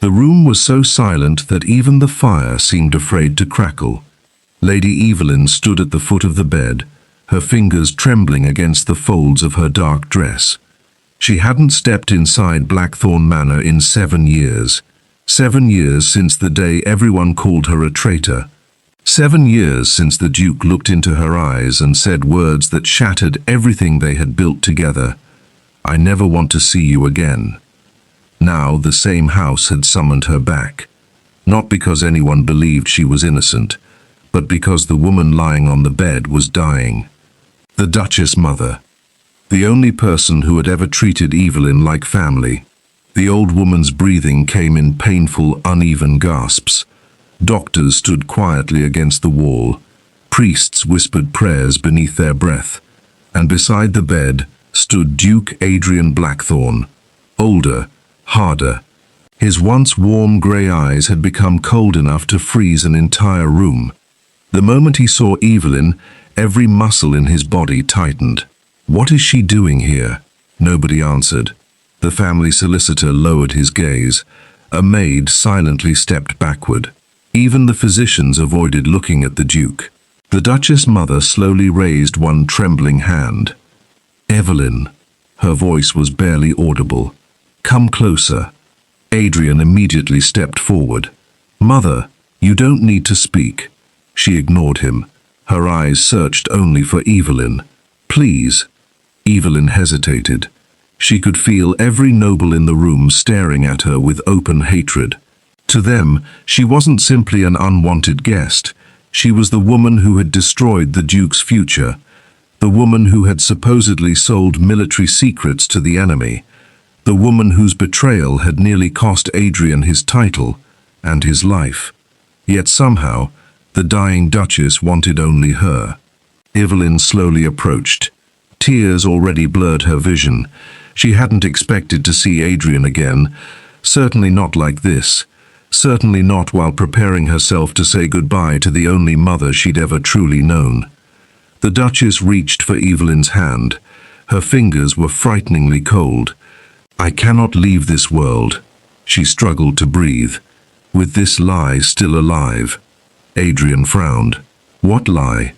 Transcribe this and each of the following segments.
The room was so silent that even the fire seemed afraid to crackle. Lady Evelyn stood at the foot of the bed, her fingers trembling against the folds of her dark dress. She hadn't stepped inside Blackthorn Manor in 7 years. 7 years since the day everyone called her a traitor. 7 years since the Duke looked into her eyes and said words that shattered everything they had built together. "I never want to see you again." Now the same house had summoned her back. Not because anyone believed she was innocent, but because the woman lying on the bed was dying. The Duchess mother. The only person who had ever treated Evelyn like family. The old woman's breathing came in painful, uneven gasps. Doctors stood quietly against the wall. Priests whispered prayers beneath their breath. And beside the bed stood Duke Adrian Blackthorn. Older, harder. His once warm grey eyes had become cold enough to freeze an entire room. The moment he saw Evelyn, every muscle in his body tightened. "What is she doing here?" Nobody answered. The family solicitor lowered his gaze. A maid silently stepped backward. Even the physicians avoided looking at the Duke. The Duchess mother slowly raised one trembling hand. "Evelyn." Her voice was barely audible. "Come closer." Adrian immediately stepped forward. "Mother, you don't need to speak." She ignored him. Her eyes searched only for Evelyn. "Please." Evelyn hesitated. She could feel every noble in the room staring at her with open hatred. To them, she wasn't simply an unwanted guest. She was the woman who had destroyed the Duke's future. The woman who had supposedly sold military secrets to the enemy. The woman whose betrayal had nearly cost Adrian his title and his life. Yet somehow, the dying Duchess wanted only her. Evelyn slowly approached. Tears already blurred her vision. She hadn't expected to see Adrian again, certainly not like this. Certainly not while preparing herself to say goodbye to the only mother she'd ever truly known. The Duchess reached for Evelyn's hand. Her fingers were frighteningly cold. "I cannot leave this world." She struggled to breathe. With this lie still alive. Adrian frowned. "What lie?"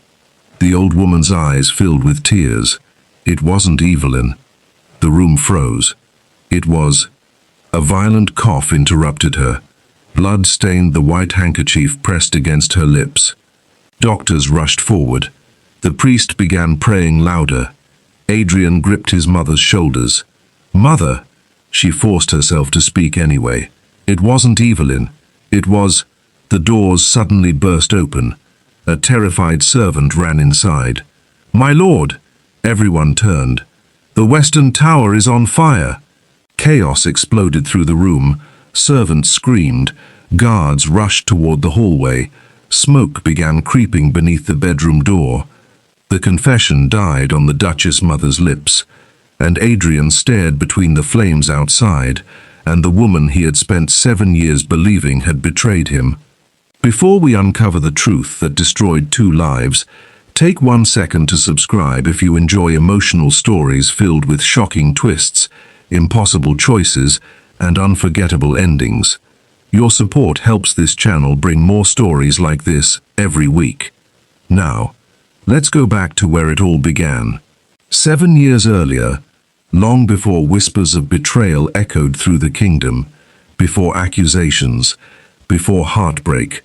The old woman's eyes filled with tears. It wasn't Evelyn. The room froze. It was... A violent cough interrupted her. Blood stained the white handkerchief pressed against her lips. Doctors rushed forward. The priest began praying louder. Adrian gripped his mother's shoulders. "Mother!" She forced herself to speak anyway. It wasn't Evelyn. It was... The doors suddenly burst open. A terrified servant ran inside. "My lord!" Everyone turned. "The Western Tower is on fire!" Chaos exploded through the room. Servants screamed. Guards rushed toward the hallway. Smoke began creeping beneath the bedroom door. The confession died on the Duchess mother's lips, and Adrian stared between the flames outside and the woman he had spent 7 years believing had betrayed him. Before we uncover the truth that destroyed 2 lives, take 1 second to subscribe if you enjoy emotional stories filled with shocking twists, impossible choices, and unforgettable endings. Your support helps this channel bring more stories like this every week. Now, let's go back to where it all began. 7 years earlier, long before whispers of betrayal echoed through the kingdom, before accusations, before heartbreak,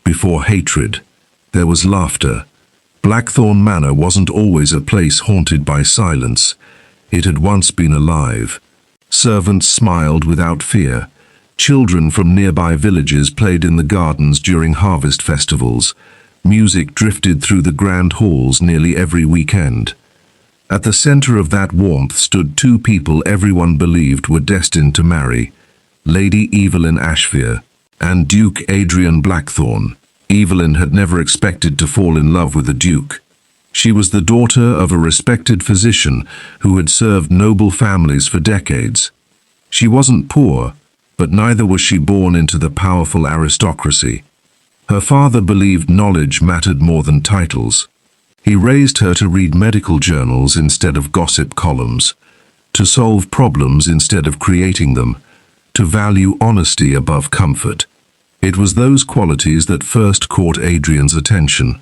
before hatred, there was laughter. Blackthorn Manor wasn't always a place haunted by silence. It had once been alive. Servants smiled without fear. Children from nearby villages played in the gardens during harvest festivals. Music drifted through the grand halls nearly every weekend. At the center of that warmth stood 2 people everyone believed were destined to marry, Lady Evelyn Ashfere and Duke Adrian Blackthorn. Evelyn had never expected to fall in love with a duke. She was the daughter of a respected physician who had served noble families for decades. She wasn't poor, but neither was she born into the powerful aristocracy. Her father believed knowledge mattered more than titles. He raised her to read medical journals instead of gossip columns, to solve problems instead of creating them, to value honesty above comfort. It was those qualities that first caught Adrian's attention.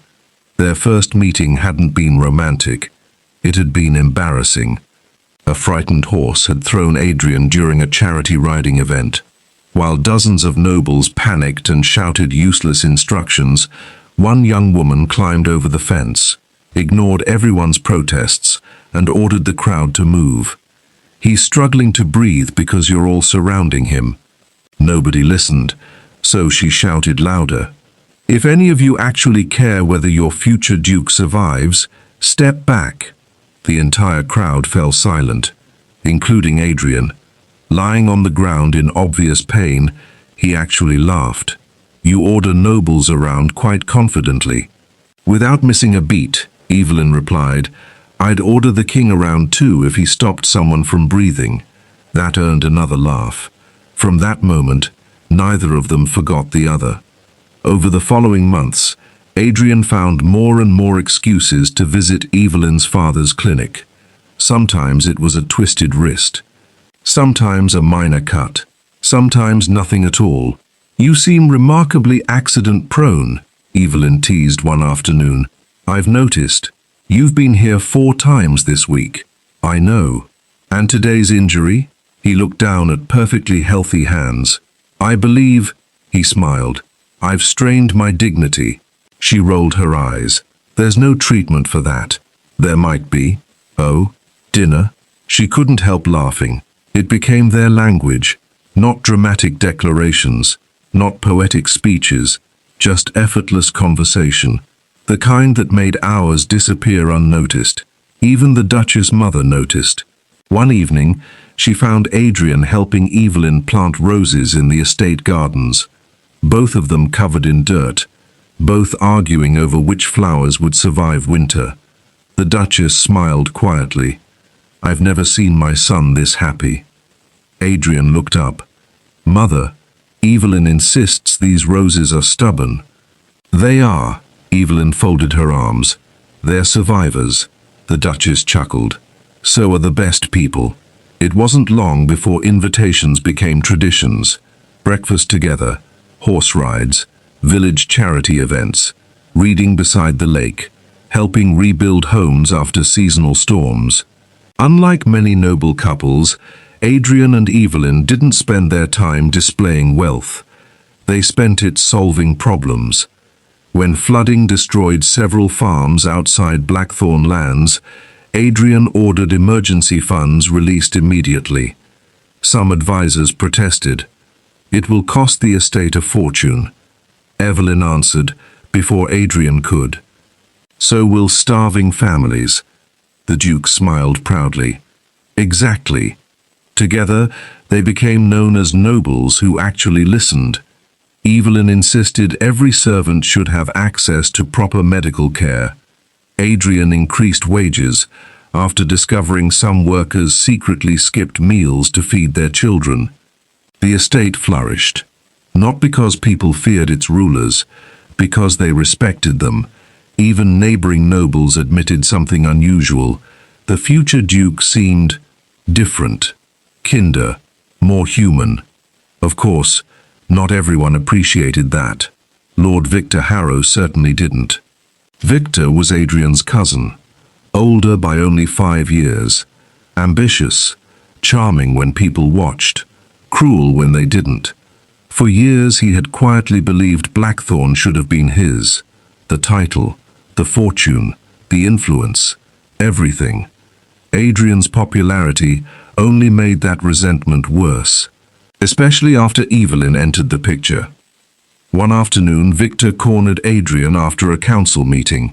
Their first meeting hadn't been romantic. It had been embarrassing. A frightened horse had thrown Adrian during a charity riding event. While dozens of nobles panicked and shouted useless instructions, one young woman climbed over the fence, ignored everyone's protests, and ordered the crowd to move. "He's struggling to breathe because you're all surrounding him." Nobody listened, so she shouted louder. "If any of you actually care whether your future duke survives, step back." The entire crowd fell silent, including Adrian. Lying on the ground in obvious pain, he actually laughed. "You order nobles around quite confidently." "Without missing a beat," Evelyn replied. "I'd order the king around too if he stopped someone from breathing." That earned another laugh. From that moment, neither of them forgot the other. Over the following months, Adrian found more and more excuses to visit Evelyn's father's clinic. Sometimes it was a twisted wrist. Sometimes a minor cut. Sometimes nothing at all. "You seem remarkably accident-prone," Evelyn teased one afternoon. "I've noticed. You've been here 4 times this week." "I know." "And today's injury?" He looked down at perfectly healthy hands. "I believe," he smiled, "I've strained my dignity." She rolled her eyes. "There's no treatment for that." "There might be." "Oh, dinner?" She couldn't help laughing. It became their language. Not dramatic declarations, not poetic speeches, just effortless conversation. The kind that made hours disappear unnoticed. Even the Duchess' mother noticed. One evening, she found Adrian helping Evelyn plant roses in the estate gardens. Both of them covered in dirt, both arguing over which flowers would survive winter. The Duchess smiled quietly. "I've never seen my son this happy." Adrian looked up. "Mother, Evelyn insists these roses are stubborn." "They are." Evelyn folded her arms. "They're survivors." The Duchess chuckled. "So are the best people." It wasn't long before invitations became traditions. Breakfast together, horse rides, village charity events, reading beside the lake, helping rebuild homes after seasonal storms. Unlike many noble couples, Adrian and Evelyn didn't spend their time displaying wealth. They spent it solving problems. When flooding destroyed several farms outside Blackthorn lands, Adrian ordered emergency funds released immediately. Some advisors protested. "It will cost the estate a fortune." Evelyn answered before Adrian could. "So will starving families." The Duke smiled proudly. "Exactly." Together, they became known as nobles who actually listened. Evelyn insisted every servant should have access to proper medical care. Adrian increased wages after discovering some workers secretly skipped meals to feed their children. The estate flourished, not because people feared its rulers, because they respected them. Even neighboring nobles admitted something unusual. The future duke seemed different, kinder, more human. Of course, not everyone appreciated that. Lord Victor Harrow certainly didn't. Victor was Adrian's cousin, older by only 5 years, ambitious, charming when people watched, cruel when they didn't. For years he had quietly believed Blackthorn should have been his. The title, the fortune, the influence, everything. Adrian's popularity only made that resentment worse, especially after Evelyn entered the picture. One afternoon, Victor cornered Adrian after a council meeting.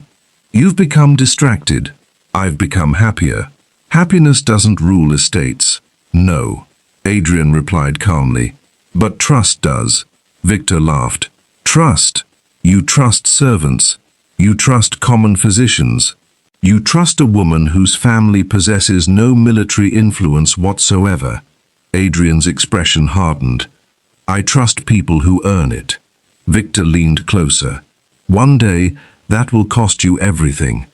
"You've become distracted. I've become happier. Happiness doesn't rule estates." "No," Adrian replied calmly. "But trust does." Victor laughed. "Trust? You trust servants. You trust common physicians. You trust a woman whose family possesses no military influence whatsoever." Adrian's expression hardened. "I trust people who earn it." Victor leaned closer. "One day, that will cost you everything."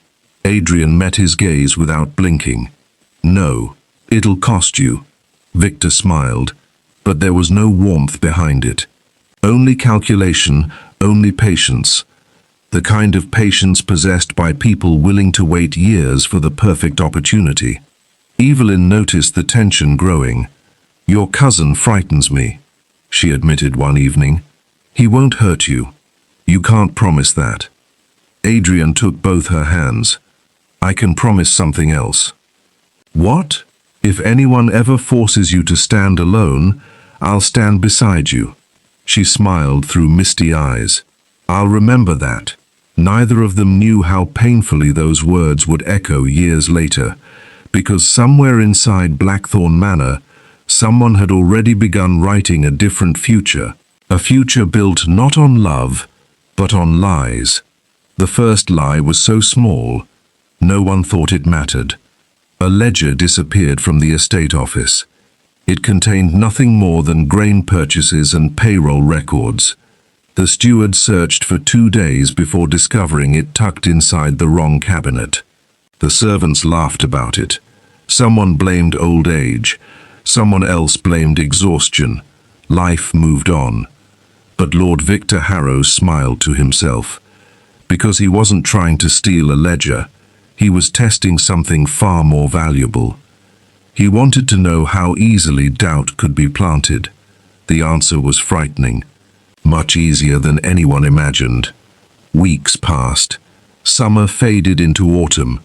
Adrian met his gaze without blinking. "No, it'll cost you." Victor smiled. but there was no warmth behind it. Only calculation, only patience. The kind of patience possessed by people willing to wait years for the perfect opportunity. Evelyn noticed the tension growing. "Your cousin frightens me," she admitted one evening. "He won't hurt you. You can't promise that." Adrian took both her hands. "I can promise something else." "What?" "If anyone ever forces you to stand alone, I'll stand beside you." She smiled through misty eyes. "I'll remember that." Neither of them knew how painfully those words would echo years later, because somewhere inside Blackthorn Manor, someone had already begun writing a different future, a future built not on love, but on lies. The first lie was so small, no one thought it mattered. A ledger disappeared from the estate office. It contained nothing more than grain purchases and payroll records. The steward searched for 2 days before discovering it tucked inside the wrong cabinet. The servants laughed about it. Someone blamed old age. Someone else blamed exhaustion. Life moved on. But Lord Victor Harrow smiled to himself. Because he wasn't trying to steal a ledger, he was testing something far more valuable. He wanted to know how easily doubt could be planted. The answer was frightening. Much easier than anyone imagined. Weeks passed. Summer faded into autumn.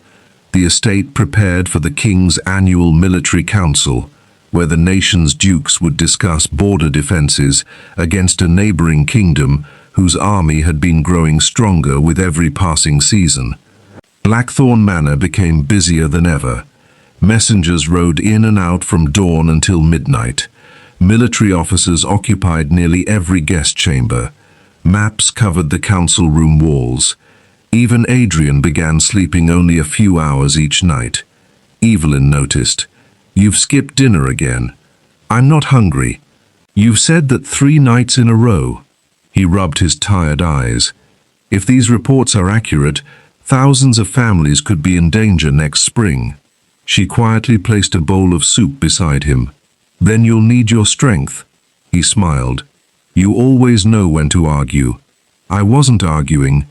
The estate prepared for the king's annual military council, where the nation's dukes would discuss border defenses against a neighboring kingdom whose army had been growing stronger with every passing season. Blackthorn Manor became busier than ever. Messengers rode in and out from dawn until midnight. Military officers occupied nearly every guest chamber. Maps covered the council room walls. Even Adrian began sleeping only a few hours each night. Evelyn noticed. "You've skipped dinner again." "I'm not hungry." "You've said that 3 nights in a row." He rubbed his tired eyes. "If these reports are accurate, thousands of families could be in danger next spring." She quietly placed a bowl of soup beside him. "Then you'll need your strength." He smiled. "You always know when to argue." "I wasn't arguing."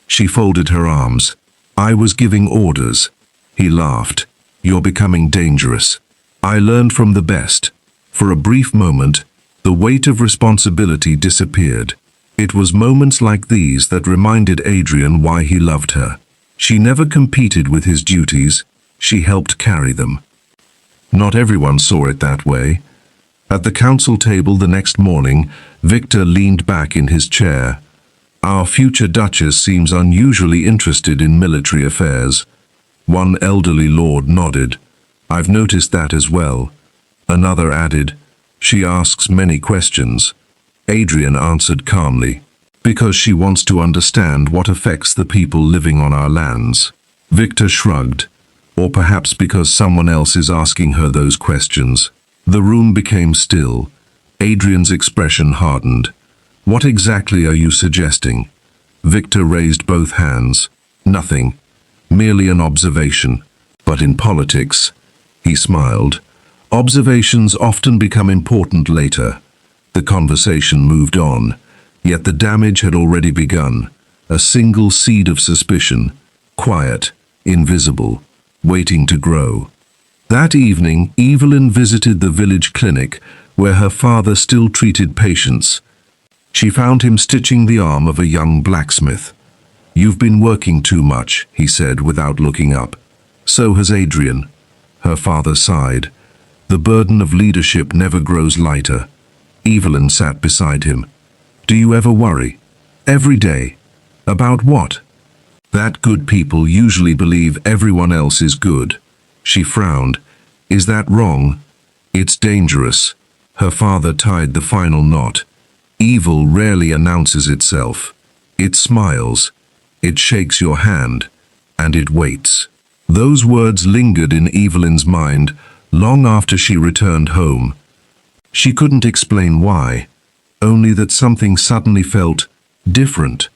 She folded her arms. "I was giving orders." He laughed. "You're becoming dangerous." "I learned from the best." For a brief moment, the weight of responsibility disappeared. It was moments like these that reminded Adrian why he loved her. She never competed with his duties, she helped carry them. Not everyone saw it that way. At the council table the next morning, Victor leaned back in his chair. "Our future Duchess seems unusually interested in military affairs." One elderly lord nodded. "I've noticed that as well." Another added, "She asks many questions." Adrian answered calmly, "Because she wants to understand what affects the people living on our lands." Victor shrugged. "Or perhaps because someone else is asking her those questions." The room became still. Adrian's expression hardened. "What exactly are you suggesting?" Victor raised both hands. "Nothing. Merely an observation. But in politics," he smiled, "observations often become important later." The conversation moved on, yet the damage had already begun. A single seed of suspicion, quiet, invisible, waiting to grow. That evening, Evelyn visited the village clinic where her father still treated patients. She found him stitching the arm of a young blacksmith. "You've been working too much," he said without looking up. "So has Adrian." Her father sighed. "The burden of leadership never grows lighter." Evelyn sat beside him. "Do you ever worry?" "Every day." "About what?" "That good people usually believe everyone else is good." She frowned. "Is that wrong?" "It's dangerous." Her father tied the final knot. "Evil rarely announces itself. It smiles. It shakes your hand. And it waits." Those words lingered in Evelyn's mind long after she returned home. She couldn't explain why, only that something suddenly felt different.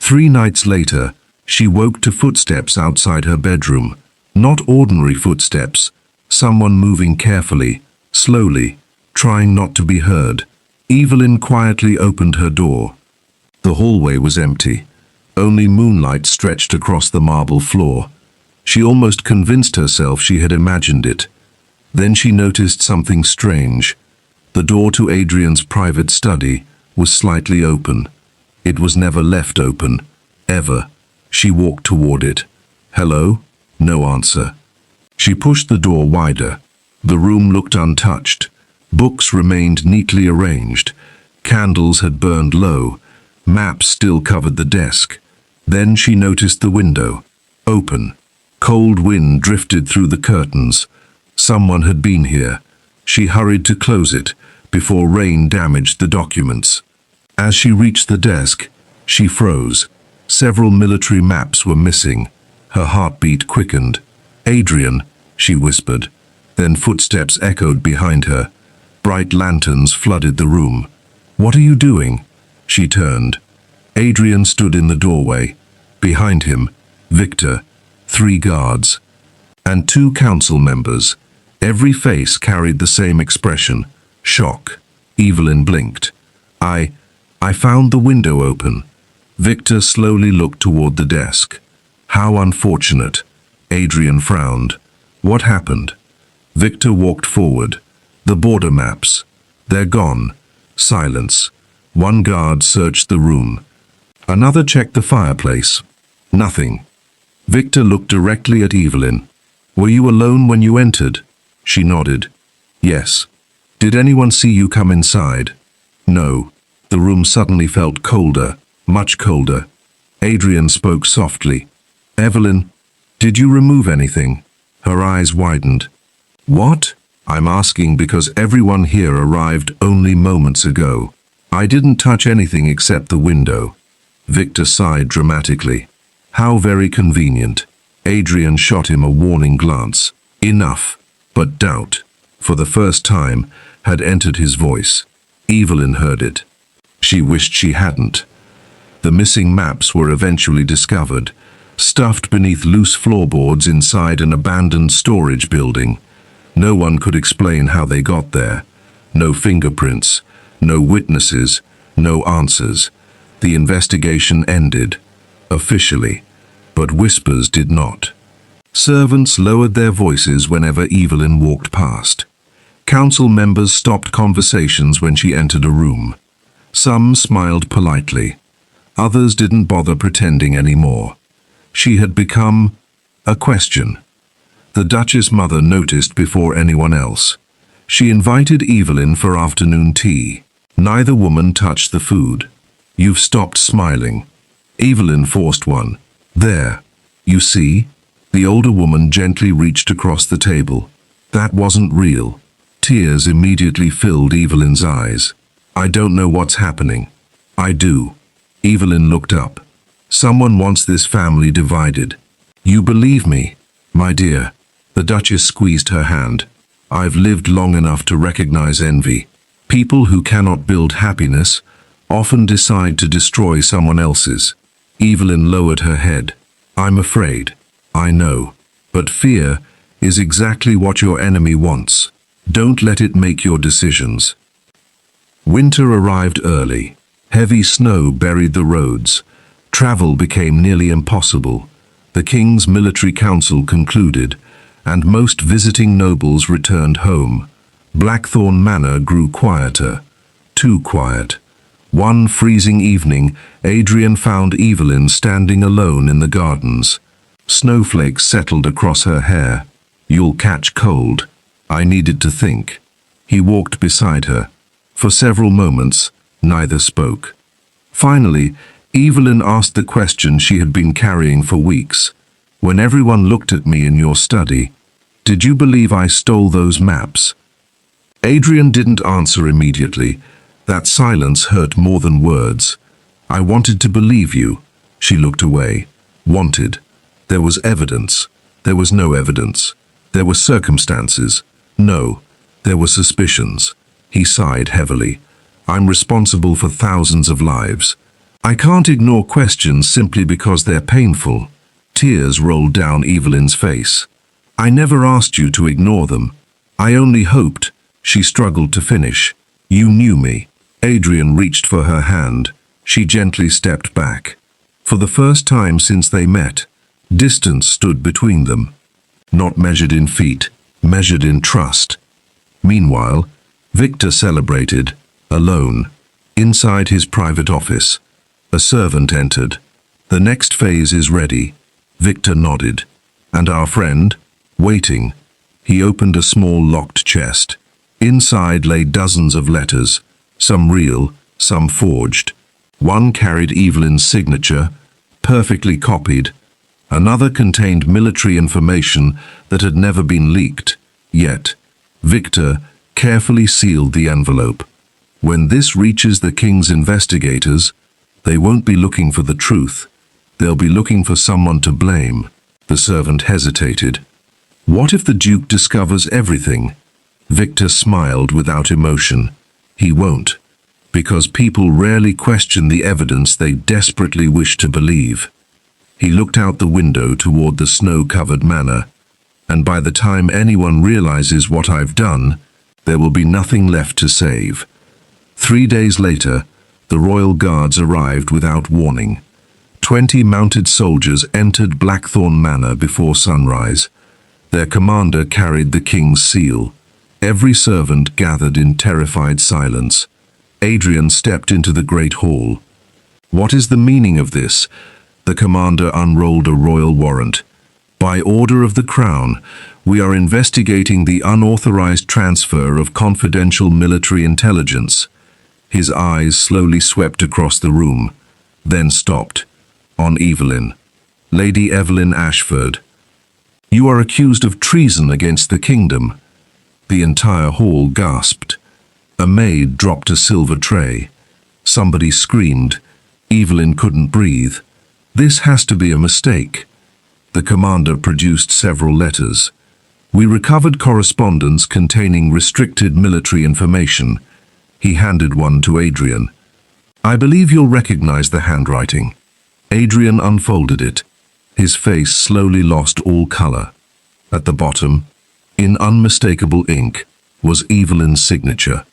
3 nights later, she woke to footsteps outside her bedroom. Not ordinary footsteps, someone moving carefully, slowly, trying not to be heard. Evelyn quietly opened her door. The hallway was empty. Only moonlight stretched across the marble floor. She almost convinced herself she had imagined it. Then she noticed something strange. The door to Adrian's private study was slightly open. It was never left open, ever. She walked toward it. Hello? No answer. She pushed the door wider. The room looked untouched. Books remained neatly arranged. Candles had burned low. Maps still covered the desk. Then she noticed the window. Open. Cold wind drifted through the curtains. Someone had been here. She hurried to close it before rain damaged the documents. As she reached the desk, she froze. Several military maps were missing. Her heartbeat quickened. "Adrian," she whispered. Then footsteps echoed behind her. Bright lanterns flooded the room. "What are you doing?" She turned. Adrian stood in the doorway. Behind him, Victor, 3 guards, and 2 council members. Every face carried the same expression, shock. Evelyn blinked. I found the window open." Victor slowly looked toward the desk. "How unfortunate." Adrian frowned. "What happened?" Victor walked forward. "The border maps. They're gone." Silence. One guard searched the room. Another checked the fireplace. Nothing. Victor looked directly at Evelyn. "Were you alone when you entered?" She nodded. "Yes." "Did anyone see you come inside?" "No." The room suddenly felt colder, much colder. Adrian spoke softly. "Evelyn, did you remove anything?" Her eyes widened. "What?" "I'm asking because everyone here arrived only moments ago. I didn't touch anything except the window." Victor sighed dramatically. "How very convenient." Adrian shot him a warning glance. Enough. But doubt, for the first time, had entered his voice. Evelyn heard it. She wished she hadn't. The missing maps were eventually discovered, stuffed beneath loose floorboards inside an abandoned storage building. No one could explain how they got there. No fingerprints, no witnesses, no answers. The investigation ended, officially, but whispers did not. Servants lowered their voices whenever Evelyn walked past. Council members stopped conversations when she entered a room. Some smiled politely. Others didn't bother pretending anymore. She had become a question. The Duchess mother noticed before anyone else. She invited Evelyn for afternoon tea. Neither woman touched the food. "You've stopped smiling." Evelyn forced one. "There. You see?" The older woman gently reached across the table. "That wasn't real." Tears immediately filled Evelyn's eyes. "I don't know what's happening." "I do." Evelyn looked up. "Someone wants this family divided." "You believe me, my dear?" The Duchess squeezed her hand. "I've lived long enough to recognize envy. People who cannot build happiness often decide to destroy someone else's." Evelyn lowered her head. "I'm afraid. I know. But fear is exactly what your enemy wants. Don't let it make your decisions." Winter arrived early. Heavy snow buried the roads. Travel became nearly impossible. The King's military council concluded, and most visiting nobles returned home. Blackthorn Manor grew quieter. Too quiet. One freezing evening, Adrian found Evelyn standing alone in the gardens. Snowflakes settled across her hair. "You'll catch cold." I needed to think. He walked beside her. For several moments, neither spoke. Finally, Evelyn asked the question she had been carrying for weeks. "When everyone looked at me in your study, did you believe I stole those maps?" Adrian didn't answer immediately. That silence hurt more than words. "I wanted to believe you." She looked away. Wanted. There was evidence. There was no evidence. There were circumstances. No. There were suspicions. He sighed heavily. "I'm responsible for thousands of lives. I can't ignore questions simply because they're painful." Tears rolled down Evelyn's face. "I never asked you to ignore them. I only hoped," She struggled to finish. "You knew me." Adrian reached for her hand. She gently stepped back. For the first time since they met, distance stood between them. Not measured in feet, measured in trust. Meanwhile, Victor celebrated, alone, inside his private office. A servant entered. "The next phase is ready." Victor nodded. "And our friend?" "Waiting." He opened a small locked chest. Inside lay dozens of letters, some real, some forged. One carried Evelyn's signature, perfectly copied. Another contained military information that had never been leaked. Yet, Victor carefully sealed the envelope. "When this reaches the king's investigators, they won't be looking for the truth. They'll be looking for someone to blame." The servant hesitated. "What if the Duke discovers everything?" Victor smiled without emotion. "He won't, because people rarely question the evidence they desperately wish to believe." He looked out the window toward the snow-covered manor. "And by the time anyone realizes what I've done, there will be nothing left to save." 3 days later, the royal guards arrived without warning. 20 mounted soldiers entered Blackthorn Manor before sunrise. Their commander carried the king's seal. Every servant gathered in terrified silence. Adrian stepped into the great hall. "What is the meaning of this?" The commander unrolled a royal warrant. "By order of the crown, we are investigating the unauthorized transfer of confidential military intelligence." His eyes slowly swept across the room, then stopped. On Evelyn. "Lady Evelyn Ashford. You are accused of treason against the kingdom." The entire hall gasped. A maid dropped a silver tray. Somebody screamed. Evelyn couldn't breathe. "This has to be a mistake." The commander produced several letters. "We recovered correspondence containing restricted military information." He handed one to Adrian. "I believe you'll recognize the handwriting." Adrian unfolded it. His face slowly lost all color. At the bottom, in unmistakable ink, was Evelyn's signature.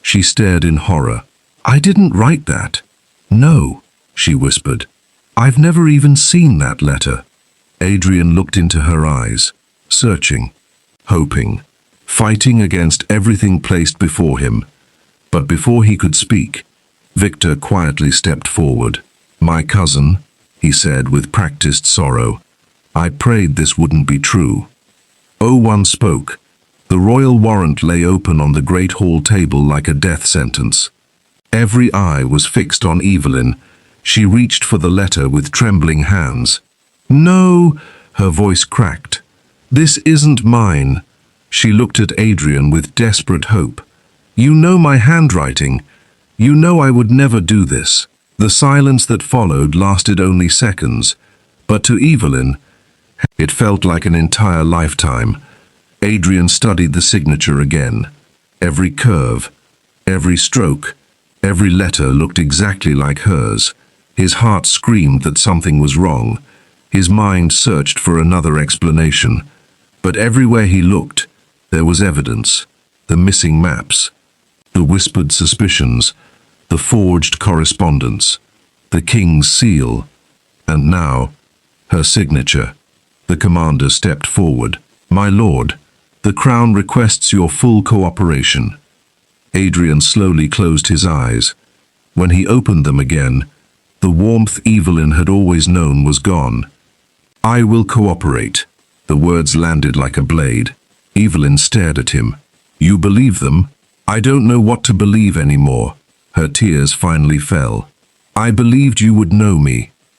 She stared in horror. "I didn't write that." "No," she whispered. "I've never even seen that letter." Adrian looked into her eyes, searching, hoping, fighting against everything placed before him. But before he could speak, Victor quietly stepped forward. "My cousin," he said with practiced sorrow. "I prayed this wouldn't be true." One spoke. The royal warrant lay open on the great hall table like a death sentence. Every eye was fixed on Evelyn. She reached for the letter with trembling hands. "No," her voice cracked. "This isn't mine." She looked at Adrian with desperate hope. "You know my handwriting. You know I would never do this." The silence that followed lasted only seconds, but to Evelyn, it felt like an entire lifetime. Adrian studied the signature again. Every curve, every stroke, every letter looked exactly like hers. His heart screamed that something was wrong. His mind searched for another explanation. But everywhere he looked, there was evidence. The missing maps, the whispered suspicions, the forged correspondence, the king's seal, and now, her signature. The commander stepped forward. "My lord, the crown requests your full cooperation." Adrian slowly closed his eyes. When he opened them again, the warmth Evelyn had always known was gone. "I will cooperate." The words landed like a blade. Evelyn stared at him. "You believe them?" "I don't know what to believe anymore." Her tears finally fell. "I believed you would know me."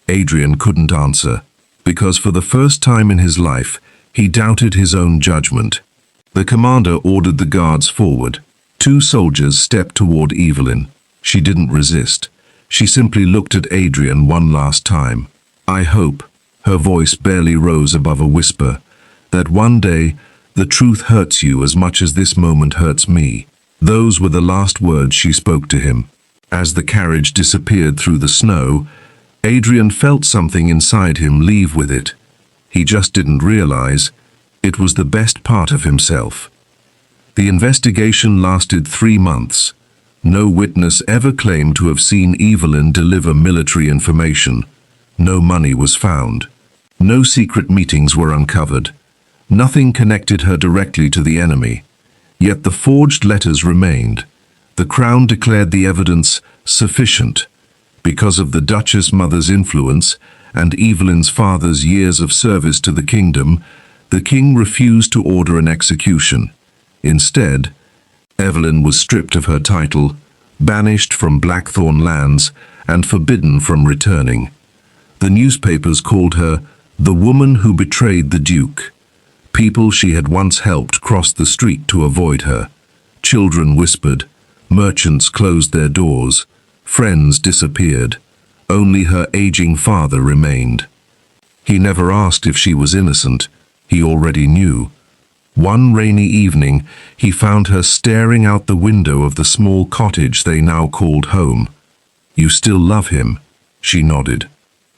Adrian couldn't answer, because for the first time in his life, he doubted his own judgment. The commander ordered the guards forward. 2 soldiers stepped toward Evelyn. She didn't resist. She simply looked at Adrian one last time. "I hope," her voice barely rose above a whisper, "that one day the truth hurts you as much as this moment hurts me." Those were the last words she spoke to him. As the carriage disappeared through the snow, Adrian felt something inside him leave with it. He just didn't realize it was the best part of himself. The investigation lasted 3 months. No witness ever claimed to have seen Evelyn deliver military information. No money was found. No secret meetings were uncovered. Nothing connected her directly to the enemy. Yet the forged letters remained. The Crown declared the evidence sufficient. Because of the Duchess mother's influence and Evelyn's father's years of service to the kingdom, the king refused to order an execution. Instead, Evelyn was stripped of her title, banished from Blackthorn lands, and forbidden from returning. The newspapers called her the woman who betrayed the Duke. People she had once helped crossed the street to avoid her. Children whispered. Merchants closed their doors. Friends disappeared. Only her aging father remained. He never asked if she was innocent. He already knew. One rainy evening, he found her staring out the window of the small cottage they now called home. "You still love him?" She nodded.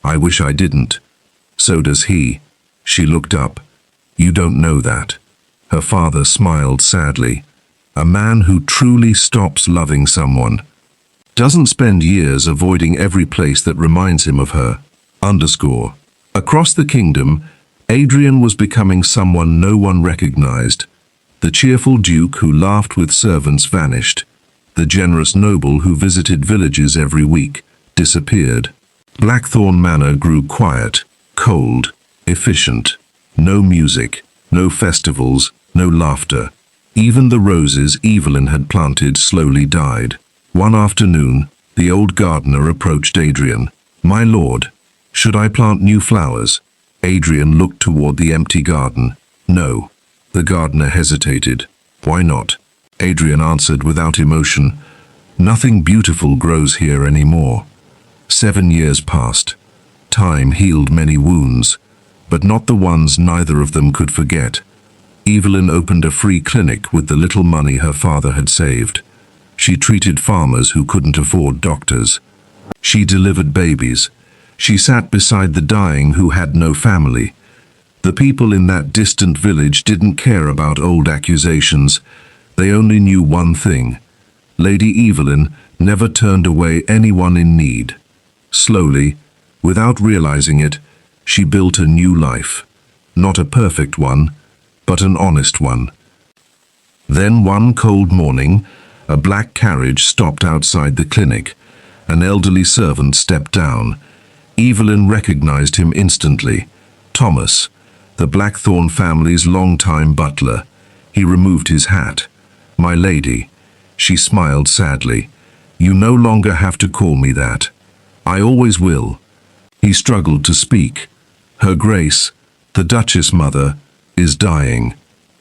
"I wish I didn't." "So does he." She looked up. "You don't know that." Her father smiled sadly. "A man who truly stops loving someone doesn't spend years avoiding every place that reminds him of her." Across the kingdom, Adrian was becoming someone no one recognized. The cheerful duke who laughed with servants vanished. The generous noble who visited villages every week disappeared. Blackthorn Manor grew quiet, cold, efficient. No music, no festivals, no laughter. Even the roses Evelyn had planted slowly died. One afternoon, the old gardener approached Adrian. "My lord, should I plant new flowers?" Adrian looked toward the empty garden. "No." The gardener hesitated. "Why not?" Adrian answered without emotion. "Nothing beautiful grows here anymore." 7 years passed. Time healed many wounds, but not the ones neither of them could forget. Evelyn opened a free clinic with the little money her father had saved. She treated farmers who couldn't afford doctors. She delivered babies. She sat beside the dying who had no family. The people in that distant village didn't care about old accusations. They only knew one thing. Lady Evelyn never turned away anyone in need. Slowly, without realizing it, she built a new life. Not a perfect one, but an honest one. Then one cold morning, a black carriage stopped outside the clinic. An elderly servant stepped down. Evelyn recognized him instantly. Thomas, the Blackthorn family's longtime butler. He removed his hat. "My lady," she smiled sadly, "you no longer have to call me that. I always will." He struggled to speak. "Her Grace, the Duchess mother, is dying."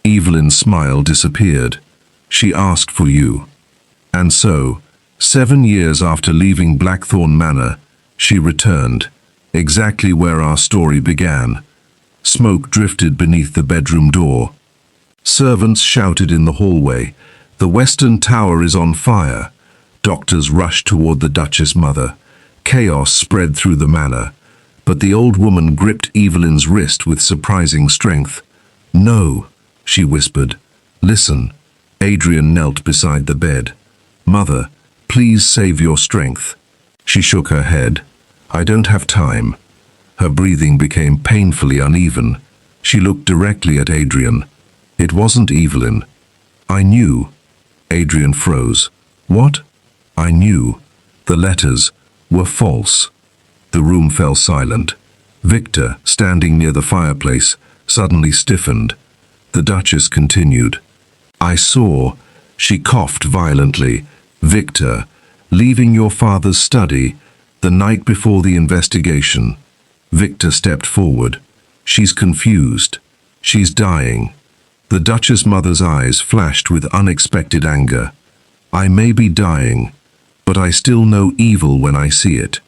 Evelyn's smile disappeared. "She asked for you." And so, 7 years after leaving Blackthorn Manor, she returned, exactly where our story began. Smoke drifted beneath the bedroom door. Servants shouted in the hallway, "The Western Tower is on fire." Doctors rushed toward the Duchess mother. Chaos spread through the manor, but the old woman gripped Evelyn's wrist with surprising strength. "No," she whispered. "Listen." Adrian knelt beside the bed. "Mother, please save your strength." She shook her head. "I don't have time." Her breathing became painfully uneven. She looked directly at Adrian. "It wasn't Evelyn." "I knew." Adrian froze. "What?" "I knew. The letters were false." The room fell silent. Victor, standing near the fireplace, suddenly stiffened. The Duchess continued. "I saw," she coughed violently, "Victor, leaving your father's study the night before the investigation." Victor stepped forward. "She's confused. She's dying." The Duchess mother's eyes flashed with unexpected anger. "I may be dying, but I still know evil when I see it."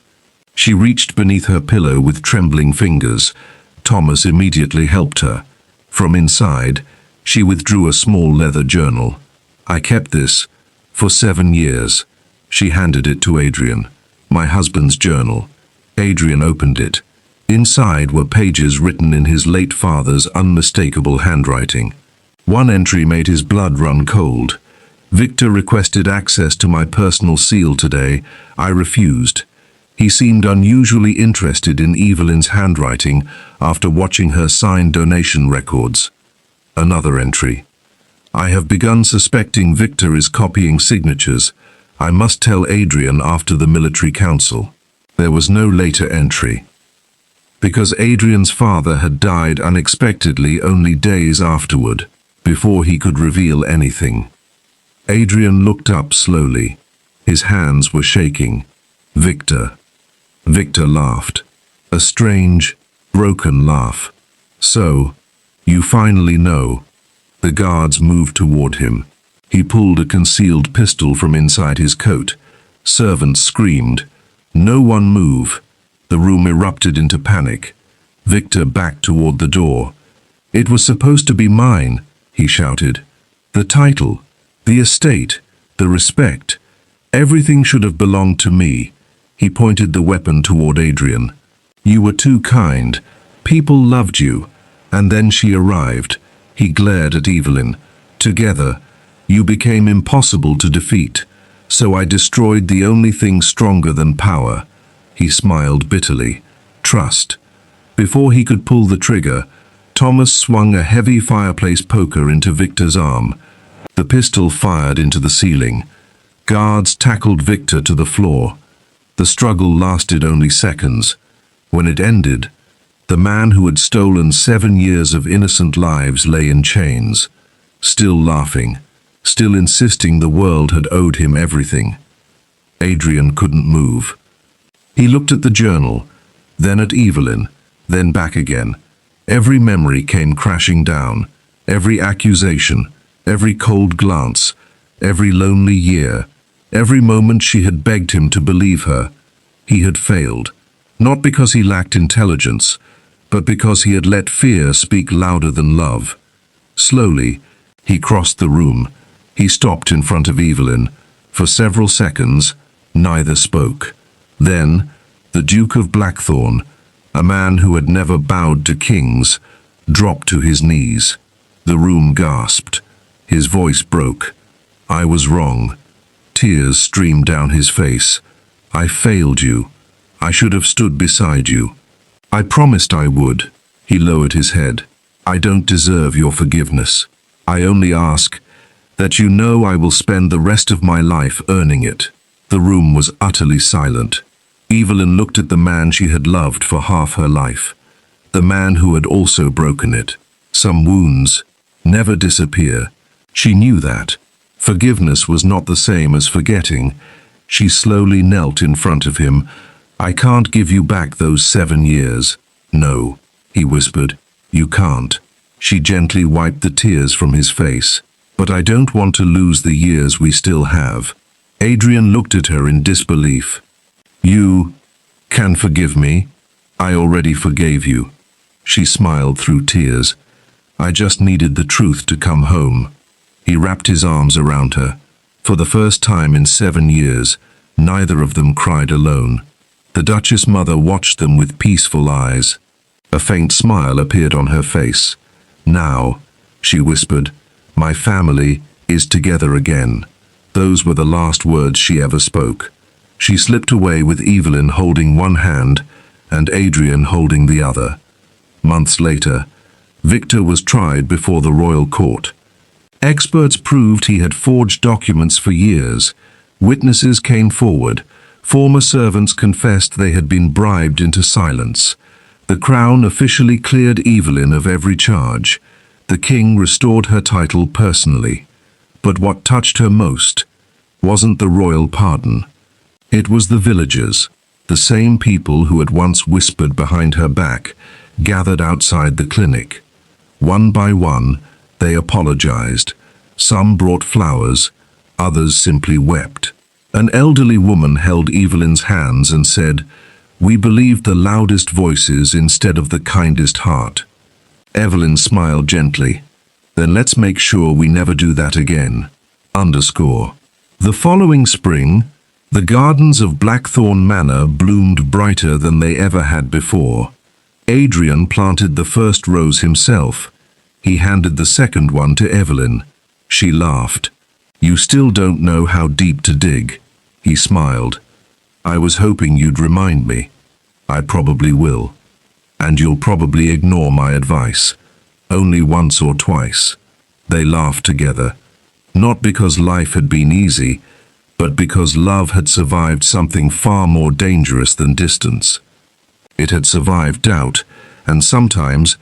She reached beneath her pillow with trembling fingers. Thomas immediately helped her. From inside, she withdrew a small leather journal. "I kept this for 7 years." She handed it to Adrian. "My husband's journal." Adrian opened it. Inside were pages written in his late father's unmistakable handwriting. One entry made his blood run cold. Victor requested access to my personal seal today. I refused. He seemed unusually interested in Evelyn's handwriting after watching her sign donation records. Another entry. I have begun suspecting Victor is copying signatures. I must tell Adrian after the military council. There was no later entry. Because Adrian's father had died unexpectedly only days afterward, before he could reveal anything. Adrian looked up slowly. His hands were shaking. Victor. Victor laughed. A strange, broken laugh. So, you finally know. The guards moved toward him. He pulled a concealed pistol from inside his coat. Servants screamed. No one move. The room erupted into panic. Victor backed toward the door. It was supposed to be mine, he shouted. The title, the estate, the respect. Everything should have belonged to me. He pointed the weapon toward Adrian. You were too kind. People loved you. And then she arrived. He glared at Evelyn. Together, you became impossible to defeat. So I destroyed the only thing stronger than power. He smiled bitterly. Trust. Before he could pull the trigger, Thomas swung a heavy fireplace poker into Victor's arm. The pistol fired into the ceiling. Guards tackled Victor to the floor. The struggle lasted only seconds. When it ended, the man who had stolen 7 years of innocent lives lay in chains, still laughing, still insisting the world had owed him everything. Adrian couldn't move. He looked at the journal, then at Evelyn, then back again. Every memory came crashing down, every accusation, every cold glance, every lonely year, every moment she had begged him to believe her. He had failed, not because he lacked intelligence, but because he had let fear speak louder than love. Slowly, he crossed the room. He stopped in front of Evelyn. For several seconds, neither spoke. Then, the Duke of Blackthorn, a man who had never bowed to kings, dropped to his knees. The room gasped. His voice broke. I was wrong. Tears streamed down his face. I failed you. I should have stood beside you. I promised I would. He lowered his head. I don't deserve your forgiveness. I only ask that you know I will spend the rest of my life earning it. The room was utterly silent. Evelyn looked at the man she had loved for half her life. The man who had also broken it. Some wounds never disappear. She knew that. Forgiveness was not the same as forgetting. She slowly knelt in front of him. I can't give you back those 7 years. No, he whispered. You can't. She gently wiped the tears from his face. But I don't want to lose the years we still have. Adrian looked at her in disbelief. You can forgive me? I already forgave you. She smiled through tears. I just needed the truth to come home. He wrapped his arms around her. For the first time in 7 years, neither of them cried alone. The Duchess mother watched them with peaceful eyes. A faint smile appeared on her face. Now, she whispered, my family is together again. Those were the last words she ever spoke. She slipped away with Evelyn holding one hand and Adrian holding the other. Months later, Victor was tried before the royal court. Experts proved he had forged documents for years. Witnesses came forward. Former servants confessed they had been bribed into silence. The crown officially cleared Evelyn of every charge. The king restored her title personally. But what touched her most wasn't the royal pardon. It was the villagers, the same people who had once whispered behind her back, gathered outside the clinic. One by one, they apologized. Some brought flowers, others simply wept. An elderly woman held Evelyn's hands and said, we believed the loudest voices instead of the kindest heart. Evelyn smiled gently. Then let's make sure we never do that again. The following spring, the gardens of Blackthorn Manor bloomed brighter than they ever had before. Adrian planted the first rose himself. He handed the second one to Evelyn. She laughed. "You still don't know how deep to dig." He smiled. "I was hoping you'd remind me." "I probably will. And you'll probably ignore my advice. Only once or twice." They laughed together. Not because life had been easy, but because love had survived something far more dangerous than distance. It had survived doubt, and sometimes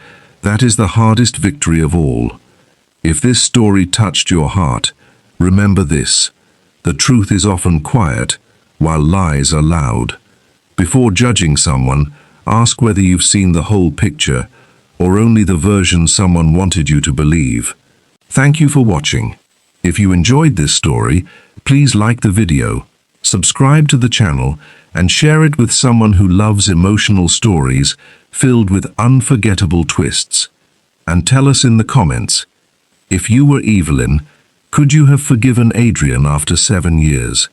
that is the hardest victory of all. If this story touched your heart, remember this: the truth is often quiet, while lies are loud. Before judging someone, ask whether you've seen the whole picture, or only the version someone wanted you to believe. Thank you for watching. If you enjoyed this story, please like the video, subscribe to the channel, and share it with someone who loves emotional stories filled with unforgettable twists. And tell us in the comments, if you were Evelyn, could you have forgiven Adrian after 7 years?